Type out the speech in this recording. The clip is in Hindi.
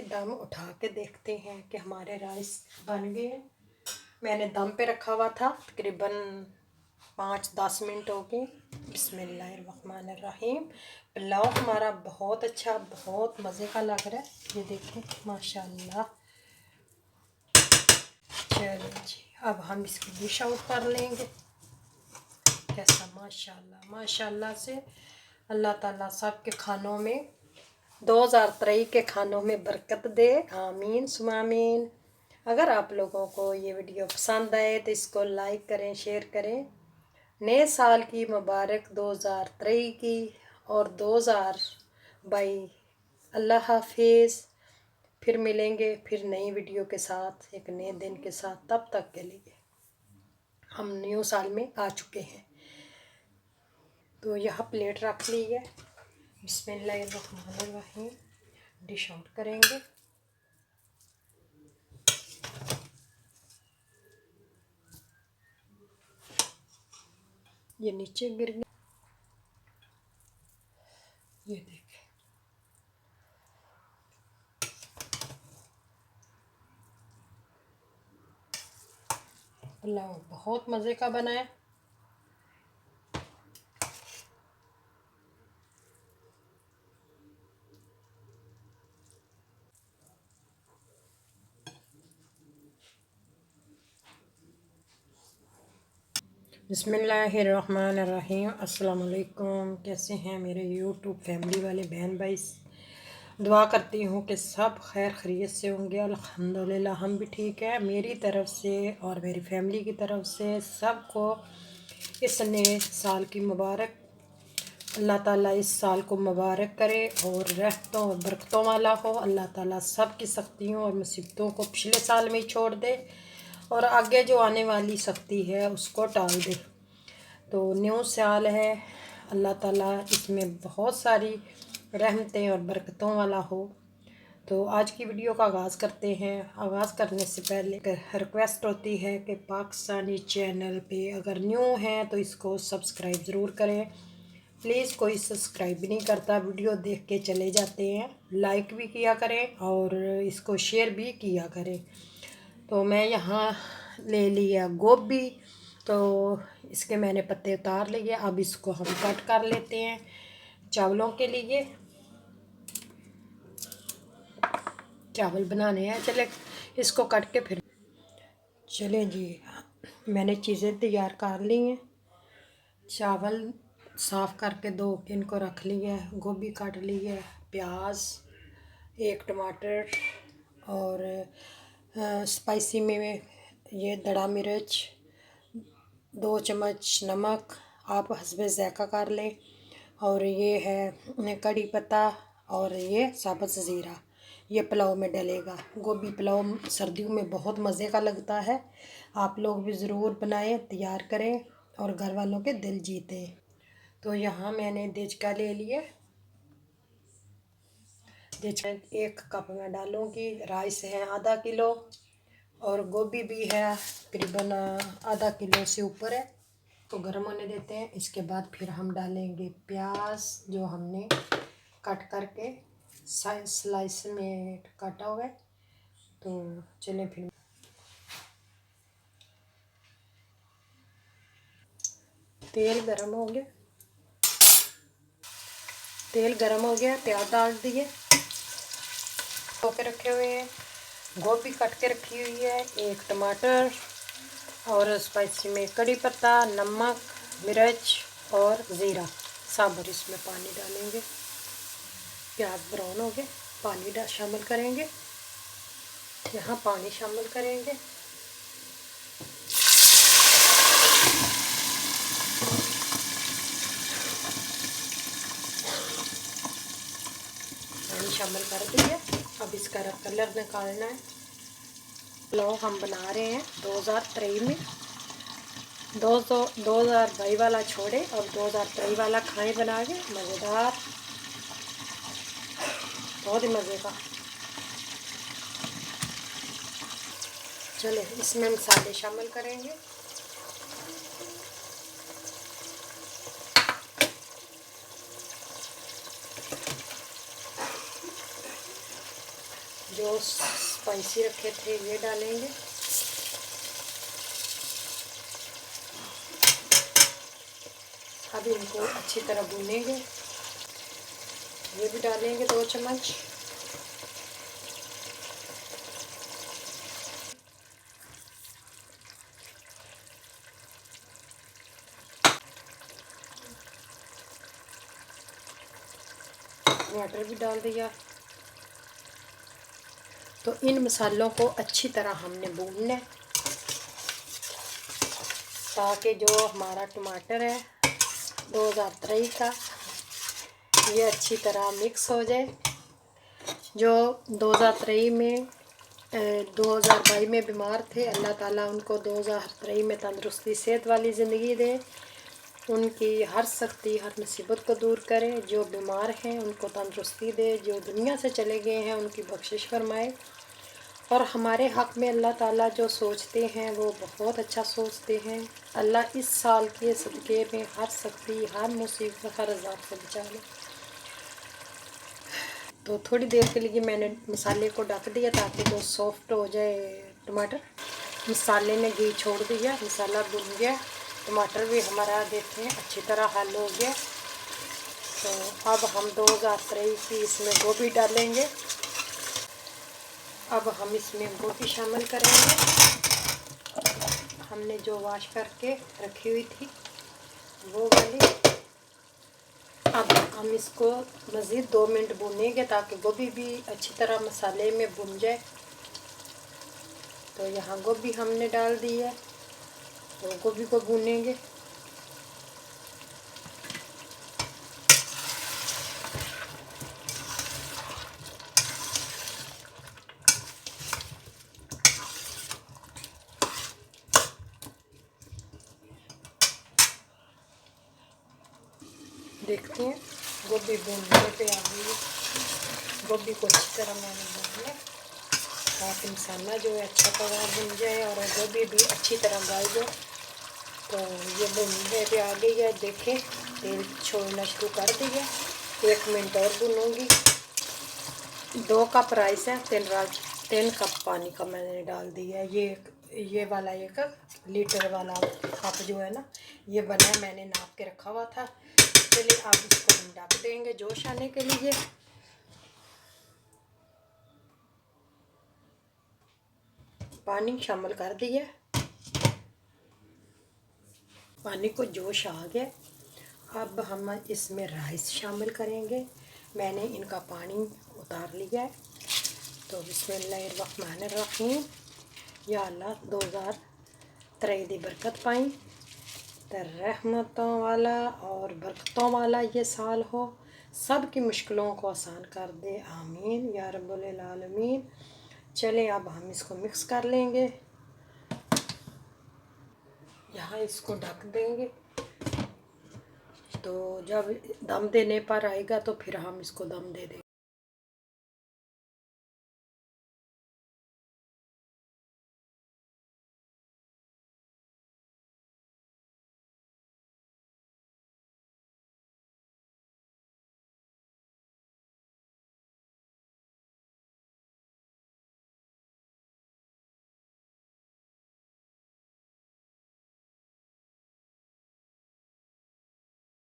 दम उठा के देखते हैं कि हमारे राइस बन गए हैं। मैंने दम पे रखा हुआ था, तकरीबन 5-10 मिनट हो गए। बिस्मिल्लाहिर्रहमानिर्रहीम। पुलाव हमारा बहुत अच्छा, बहुत मज़े का लग रहा है। ये देखें माशाल्लाह। चलो जी, अब हम इसकी डिश आउट कर लेंगे। कैसा माशाल्लाह माशाल्लाह से अल्लाह ताला सब के खानों में 2023 के खानों में बरकत दे। आमीन सुमा आमीन। अगर आप लोगों को ये वीडियो पसंद आए तो इसको लाइक करें, शेयर करें। नए साल की मुबारक 2023 की और 2022। अल्लाह हाफिज़। फिर मिलेंगे फिर नई वीडियो के साथ, एक नए दिन के साथ। तब तक के लिए हम न्यू साल में आ चुके हैं। तो यह प्लेट रख ली है। बिस्मिल्लाहिर्रहमानिर्रहीम। डिश आउट करेंगे। ये नीचे गिर गया। ये देखें पुलाव बहुत मज़े का बना है। बिस्मिल्लाहिर्रहमानिर्रहीम। अस्सलाम वालेकुम। कैसे हैं मेरे यूट्यूब फैमिली वाले बहन भाई? दुआ करती हूँ कि सब खैर खैरियत से होंगे। अल्हम्दुलिल्लाह हम भी ठीक है। मेरी तरफ से और मेरी फैमिली की तरफ से सबको इस नए साल की मुबारक। अल्लाह ताला इस साल को मुबारक करे और रहमतों और बरकतों वाला हो। अल्लाह ताला सब की सख्तियों और मुसीबतों को पिछले साल में ही छोड़ दे और आगे जो आने वाली सख्ती है उसको टाल दे। तो न्यू साल है, अल्लाह ताला इसमें बहुत सारी रहमतें और बरकतों वाला हो। तो आज की वीडियो का आगाज़ करते हैं। आगाज़ करने से पहले रिक्वेस्ट होती है कि पाकिस्तानी चैनल पे अगर न्यू हैं तो इसको सब्सक्राइब ज़रूर करें। प्लीज़ कोई सब्सक्राइब भी नहीं करता, वीडियो देख के चले जाते हैं। लाइक भी किया करें और इसको शेयर भी किया करें। तो मैं यहाँ ले लिया गोभी, तो इसके मैंने पत्ते उतार लिए। अब इसको हम कट कर लेते हैं चावलों के लिए। चावल बनाने हैं, चले इसको कट के फिर चलें जी। मैंने चीज़ें तैयार कर ली हैं। चावल साफ़ करके धो के इनको रख लिया है। गोभी काट ली है, प्याज, एक टमाटर और स्पाइसी में ये दड़ा मिर्च, 2 चम्मच नमक आप हस्बे ज़ायक़ा कर लें। और ये है कड़ी पत्ता और ये साबुत ज़ीरा, ये पुलाव में डलेगा। गोभी पुलाव सर्दियों में बहुत मज़े का लगता है। आप लोग भी ज़रूर बनाएं, तैयार करें और घर वालों के दिल जीतें। तो यहाँ मैंने देचका ले लिए। देचका 1 कप में डालूँगी। राइस है आधा किलो और गोभी भी है तकरीबन आधा किलो से ऊपर है। तो गर्म होने देते हैं। इसके बाद फिर हम डालेंगे प्याज जो हमने कट करके स्लाइस में काटा हुआ है। तो चलें फिर तेल गरम हो गया। तेल गरम हो गया, प्याज डाल दिए धो के रखे हुए हैं। गोभी कट के रखी हुई है, 1 टमाटर और स्पाइसी में कड़ी पत्ता, नमक, मिर्च और ज़ीरा साबुत। इसमें पानी डालेंगे। प्याज ब्राउन हो गए, पानी शामिल करेंगे। यहाँ पानी शामिल करेंगे। पानी शामिल कर दिया। अब इसका कलर निकालना है। पुलाव हम बना रहे हैं 2023 में। 2022 वाला छोड़े और 2023 वाला खाएं बना के, मज़ेदार, बहुत ही मज़े का। चले इसमें मसाले शामिल करेंगे। जो स्पाइसी रखे थे ये डालेंगे। अब इनको अच्छी तरह भूनेंगे। ये भी डालेंगे 2 चम्मच। टमाटर भी डाल दिया। तो इन मसालों को अच्छी तरह हमने भूनना है ताकि जो हमारा टमाटर है 2023 का ये अच्छी तरह मिक्स हो जाए। जो 2023 में 2022 में बीमार थे, अल्लाह ताला उनको 2023 में तंदुरुस्ती सेहत वाली ज़िंदगी दे, उनकी हर सख्ती हर मुसीबत को दूर करे। जो बीमार हैं उनको तंदुरुस्ती दे, जो दुनिया से चले गए हैं उनकी बख्शिश फरमाए। और हमारे हक़ में अल्लाह ताला जो सोचते हैं वो बहुत अच्छा सोचते हैं। अल्लाह इस साल के सदक़े में हर सख्ती हर मुसीबत हर अज़ाब से बचा ले। तो थोड़ी देर के लिए मैंने मसाले को ढक दिया ताकि जो सॉफ्ट हो जाए टमाटर। मसाले ने घी छोड़ दिया, मसाला भुन गया, टमाटर भी हमारा देते हैं अच्छी तरह हल हो गया। तो अब हम 2023 की इसमें गोभी डालेंगे। अब हम इसमें गोभी शामिल करेंगे। हमने जो वॉश करके रखी हुई थी वो वाली। अब हम इसको मज़ीद 2 मिनट भूनेंगे ताकि गोभी भी अच्छी तरह मसाले में भुन जाए। तो यहाँ गोभी हमने डाल दी है, तो गोभी को भूनेंगे। देखते हैं गोभी भूनने पे आ गई है। गोभी को अच्छी तरह मैंने भून लिया ताकि मसाला जो है अच्छा तरह भुन जाए और गोभी भी अच्छी तरह गल जाए। तो ये भुनने पे आ गई है। देखें तेल छोड़ना शुरू कर दिया। 1 मिनट और भूनूंगी। 2 कप राइस है, 3 कप पानी का मैंने डाल दिया। ये वाला 1 लीटर वाला कप जो है ना ये बना है, मैंने नाप के रखा हुआ था। चलिए आप इसको हम ढक देंगे जोश आने के लिए। पानी शामिल कर दिया, पानी को जोश आ गया। अब हम इसमें राइस शामिल करेंगे। मैंने इनका पानी उतार लिया है। तो बिस्मिल्लाहिर्रहमानिर्रहीम। या अल्लाह 2023 दी बरकत पाई, तो रहमतों वाला और बरकतों वाला ये साल हो। सब की मुश्किलों को आसान कर दे, आमीन या रब्बुल आलमीन। चलें अब हम इसको मिक्स कर लेंगे। यहाँ इसको ढक देंगे। तो जब दम देने पर आएगा तो फिर हम इसको दम दे देंगे।